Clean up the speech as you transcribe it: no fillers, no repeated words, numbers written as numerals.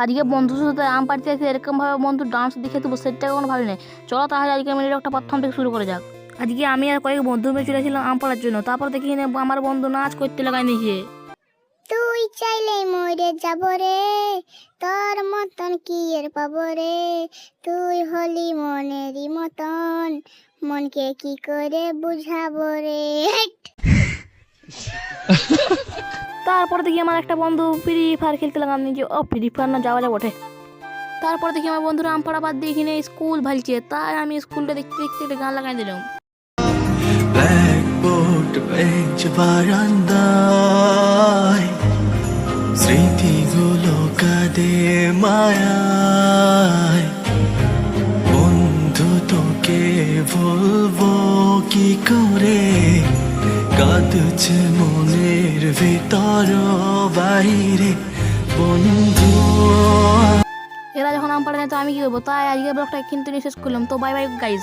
আজকে বন্ধুর সাথে আম পাড়তে এসে এরকমভাবে বন্ধু ডান্স দেখে দেবো সেটা কখনো ভাবিনি। চলো তাহলে আজকে আমি একটা প্রথম থেকে শুরু করে যাক। আজকে আমি আর কয়েক বন্ধু মিলে চলেছিলাম আম পাড়ার জন্য, তারপর দেখি আমার বন্ধু নাচ করতে লাগাই নিয়েছে। তুই চাইলে মরে যাব রে, তোর মতন কি এর পাবো রে, তুই হলি মনেরই মতন, মনকে কি করে বুঝাবো রে। তারপর দেখি আমার একটা বন্ধু ফ্রি ফায়ার খেলতে লাগাম নিজে। ও ফ্রি ফায়ার না যাওয়া বটে। তারপর দেখি আমার বন্ধুরা আম পাড়া বাদ দিয়ে এখানে স্কুল ভালছে, তাই আমি স্কুলটা দেখতে দেখতে একটা গান লাগাই দিলাম। ব্ল্যাকবোর্ড বেঞ্চ বারান্দায় স্মৃতিগুলো কাঁদে মায়ায়, বন্ধু তোকে বলবো কি করে, কাঁদছে মনের ভিতর বাইরে বন্ধু। এরা যখন আম পাড়া নেই তো আমি কি করবো, তাই আজকে ব্লগটা কিন্তু শেষ করলাম। তো বাই বাই গাইজ।